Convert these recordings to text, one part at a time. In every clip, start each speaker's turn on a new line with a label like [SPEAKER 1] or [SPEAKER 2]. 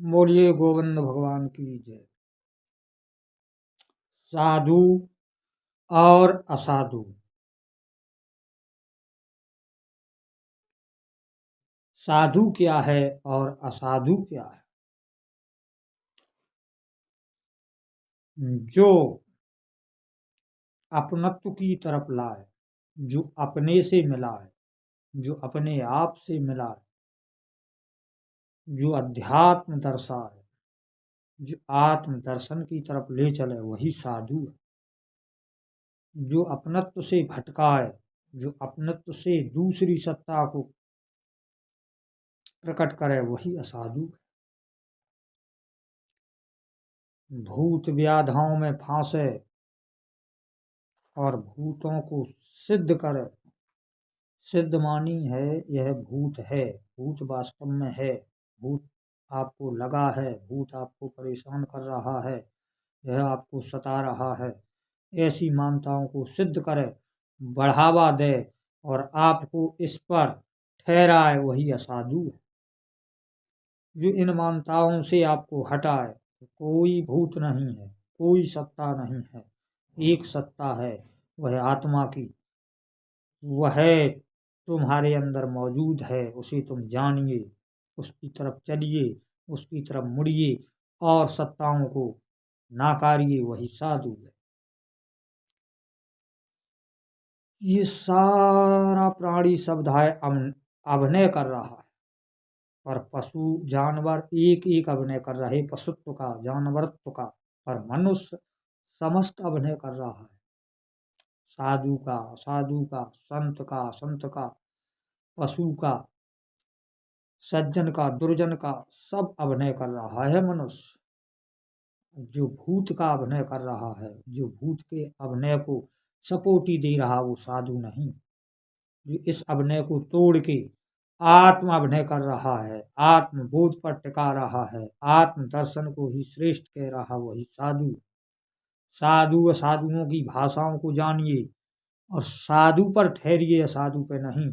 [SPEAKER 1] बोलिए गोविंद भगवान की जय। साधु और असाधु। साधु क्या है और असाधु क्या है? जो अपनत्व की तरफ लाए, जो अपने से मिलाए, जो अपने आप से मिलाए, जो अध्यात्म दर्शाए, जो आत्म दर्शन की तरफ ले चले, वही साधु है। जो अपनत्व से भटकाए, जो अपनत्व से दूसरी सत्ता को प्रकट करे, वही असाधु है। भूत व्याधाओं में फांसे और भूतों को सिद्ध करे। सिद्ध मानी है यह भूत है, भूत वास्तव में है, भूत आपको लगा है, भूत आपको परेशान कर रहा है, यह आपको सता रहा है, ऐसी मान्यताओं को सिद्ध करे, बढ़ावा दे और आपको इस पर ठहराए, वही असाधु है। जो इन मान्यताओं से आपको हटाए, कोई भूत नहीं है, कोई सत्ता नहीं है, एक सत्ता है, वह आत्मा की, वह तुम्हारे अंदर मौजूद है, उसे तुम जानिए, उसकी तरफ चलिए, उसकी तरफ मुड़िए और सत्ताओं को नाकारिए, वही साधु है। ये सारा प्राणी समुदाय अभिनय कर रहा है, पर पशु जानवर एक एक अभिनय कर रहे, पशुत्व का, जानवरत्व का, पर मनुष्य समस्त अभिनय कर रहा है। साधु का, असाधु का, संत का, पशु का, सज्जन का, दुर्जन का, सब अभिनय कर रहा है मनुष्य। जो भूत का अभिनय कर रहा है, जो भूत के अभिनय को सपोर्टी दे रहा, वो साधु नहीं। जो इस अभिनय को तोड़ के आत्म अभिनय कर रहा है, आत्म बोध पर टिका रहा है, आत्म दर्शन को ही श्रेष्ठ कह रहा, वही साधु। साधु असाधुओं की भाषाओं को जानिए और साधु पर ठहरिए, असाधु पे नहीं।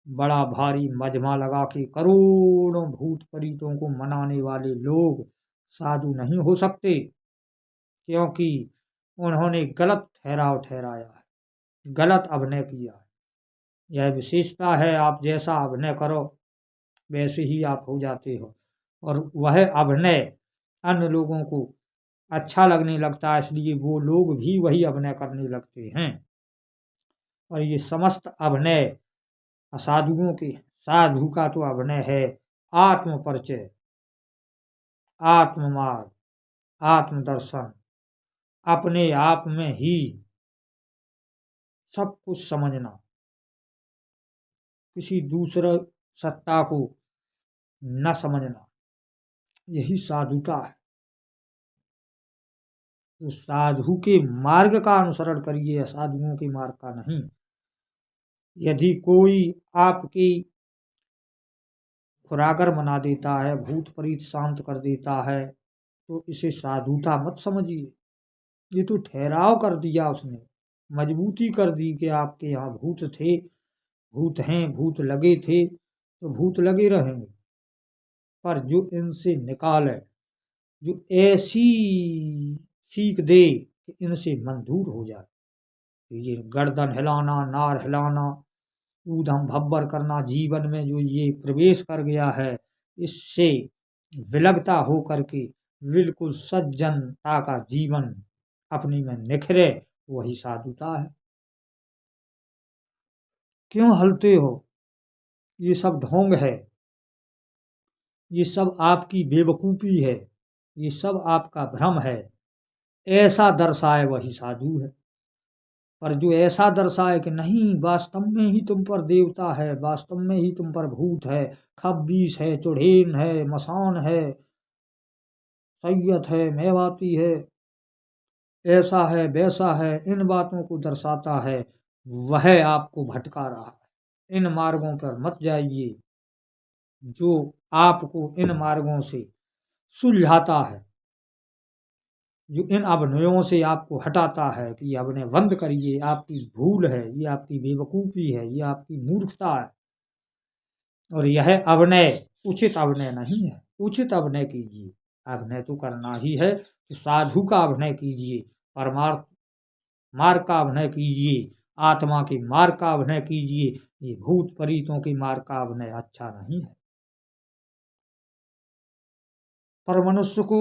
[SPEAKER 1] बड़ा भारी मजमा लगा के करोड़ों भूत प्रेतों को मनाने वाले लोग साधु नहीं हो सकते, क्योंकि उन्होंने गलत ठहराव ठहराया है, गलत अभिनय किया है। यह विशेषता है, आप जैसा अभिनय करो वैसे ही आप हो जाते हो, और वह अभिनय अन्य लोगों को अच्छा लगने लगता है, इसलिए वो लोग भी वही अभिनय करने लगते हैं। और ये समस्त अभिनय असाधुओं के, साधु का तो अभिनय है आत्म परिचय, आत्म मार्ग, आत्मदर्शन, अपने आप में ही सब कुछ समझना, किसी दूसरे सत्ता को न समझना, यही साधुता है। तो साधु के मार्ग का अनुसरण करिए, असाधुओं के मार्ग का नहीं। यदि कोई आपकी खुरागर बना देता है, भूत प्रेत शांत कर देता है, तो इसे साधुता मत समझिए। ये तो ठहराव कर दिया उसने, मजबूती कर दी कि आपके यहाँ भूत थे, भूत हैं, भूत लगे थे तो भूत लगे रहेंगे। पर जो इनसे निकाले, जो ऐसी सीख दे कि इनसे मन दूर हो जाए, ये गर्दन हिलाना, नार हिलाना, ऊधम भब्बर करना, जीवन में जो ये प्रवेश कर गया है, इससे विलगता हो करके बिल्कुल सज्जनता का जीवन अपनी में निखरे, वही साधुता है। क्यों हलते हो? ये सब ढोंग है, ये सब आपकी बेवकूफ़ी है, ये सब आपका भ्रम है। ऐसा दर्शाए वही साधु है। पर जो ऐसा दर्शाए कि नहीं, वास्तव में ही तुम पर देवता है, वास्तव में ही तुम पर भूत है, खब्बीस है, चुड़ैल है, मसान है, सैयत है, मेवाती है, ऐसा है वैसा है, इन बातों को दर्शाता है, वह आपको भटका रहा है। इन मार्गों पर मत जाइए। जो आपको इन मार्गों से सुलझाता है, जो इन अभिनयों से आपको हटाता है कि ये अभिनय बंद करिए, आपकी भूल है, ये आपकी बेवकूफ़ी है, ये आपकी मूर्खता है, और यह अभिनय उचित अभिनय नहीं है। उचित अभिनय कीजिए। अभिनय तो करना ही है तो साधु का अभिनय कीजिए, परमार्थ मार्ग का अभिनय कीजिए, आत्मा के मार्ग का अभिनय कीजिए। ये भूत प्रेतों के मार्ग का अभिनय अच्छा नहीं है। पर मनुष्य को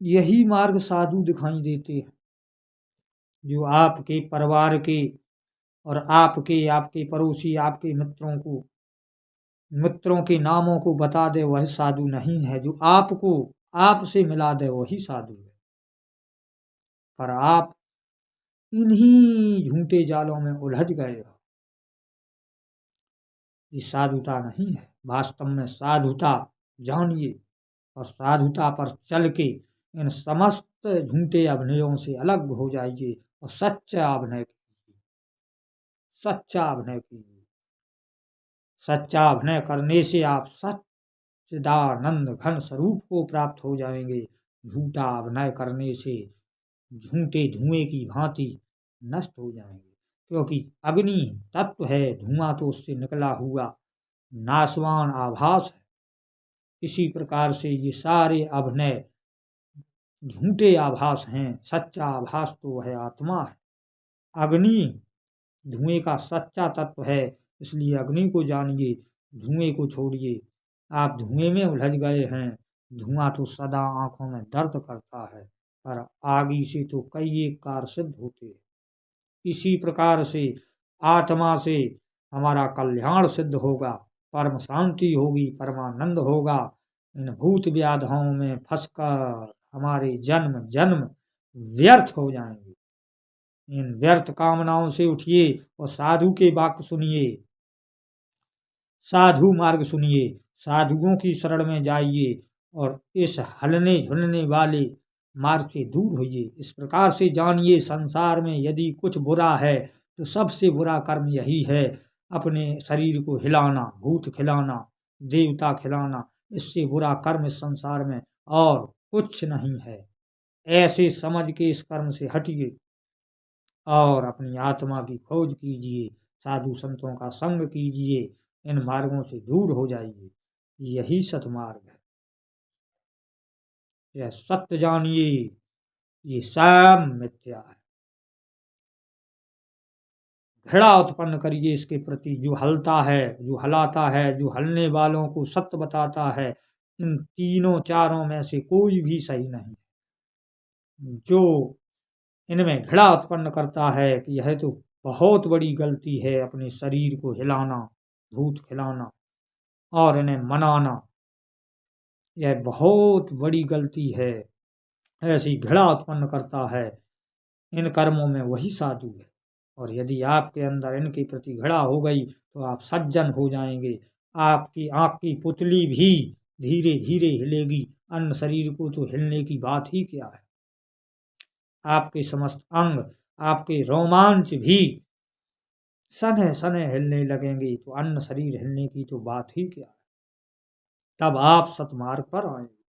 [SPEAKER 1] यही मार्ग साधु दिखाई देते हैं, जो आपके परिवार के और आपके पड़ोसी, आपके मित्रों के नामों को बता दे, वह साधु नहीं है। जो आपको आपसे मिला दे वही साधु है। पर आप इन्हीं झूठे जालों में उलझ गए हो। ये साधुता नहीं है। वास्तव में साधुता जानिए और साधुता पर चल के इन समस्त झूठे अभिनयों से अलग हो जाइए और सच्चा अभिनय कीजिए। सच्चा अभिनय कीजिए। सच्चा अभिनय करने से आप सच्चिदानंद घन स्वरूप को प्राप्त हो जाएंगे। झूठा अभिनय करने से झूठे धुएं की भांति नष्ट हो जाएंगे, क्योंकि अग्नि तत्व है, धुआं तो उससे निकला हुआ नाशवान आभास है। इसी प्रकार से ये सारे अभिनय झूठे आभास हैं। सच्चा आभास तो है आत्मा है। अग्नि धुएं का सच्चा तत्व है, इसलिए अग्नि को जानिए, धुएं को छोड़िए। आप धुएं में उलझ गए हैं। धुआं तो सदा आंखों में दर्द करता है, पर आगी से तो कई एक कार सिद्ध होते हैं। इसी प्रकार से आत्मा से हमारा कल्याण सिद्ध होगा, परम शांति होगी, परमानंद होगा। इन भूत व्याधियों में फंसकर हमारे जन्म जन्म व्यर्थ हो जाएंगे। इन व्यर्थ कामनाओं से उठिए और साधु के वाक्य सुनिए, साधु मार्ग सुनिए, साधुओं की शरण में जाइए और इस हलने झुलने वाले मार्ग से दूर होइए। इस प्रकार से जानिए, संसार में यदि कुछ बुरा है तो सबसे बुरा कर्म यही है, अपने शरीर को हिलाना, भूत खिलाना, देवता खिलाना। इससे बुरा कर्म इस संसार में और कुछ नहीं है। ऐसे समझ के इस कर्म से हटिए और अपनी आत्मा की खोज कीजिए, साधु संतों का संग कीजिए, इन मार्गों से दूर हो जाइए। यही सतमार्ग है। यह सत्य जानिए, ये सब मिथ्या है। घृणा उत्पन्न करिए इसके प्रति। जो हलता है, जो हलाता है, जो हलने वालों को सत्य बताता है, इन तीनों चारों में से कोई भी सही नहीं। जो इनमें घृणा उत्पन्न करता है कि यह तो बहुत बड़ी गलती है अपने शरीर को हिलाना, भूत खिलाना और इन्हें मनाना, यह बहुत बड़ी गलती है, ऐसी घृणा उत्पन्न करता है, इन कर्मों में वही साधु है। और यदि आपके अंदर इनके प्रति घृणा हो गई तो आप सज्जन हो जाएंगे। आपकी आँख की पुतली भी धीरे धीरे हिलेगी, अन्य शरीर को तो हिलने की बात ही क्या है। आपके समस्त अंग, आपके रोमांच भी सने सने हिलने लगेंगे, तो अन्य शरीर हिलने की तो बात ही क्या है। तब आप सतमार्ग पर आएंगे,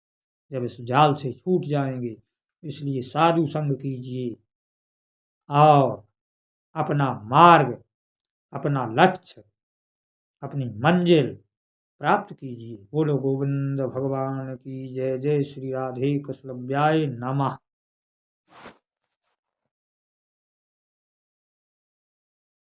[SPEAKER 1] जब इस जाल से छूट जाएंगे। इसलिए साधु संग कीजिए और अपना मार्ग, अपना लक्ष्य, अपनी मंजिल प्राप्त कीजिए। बोलो गोविंद भगवान की जय। जय श्री राधे कृष्ण नमः।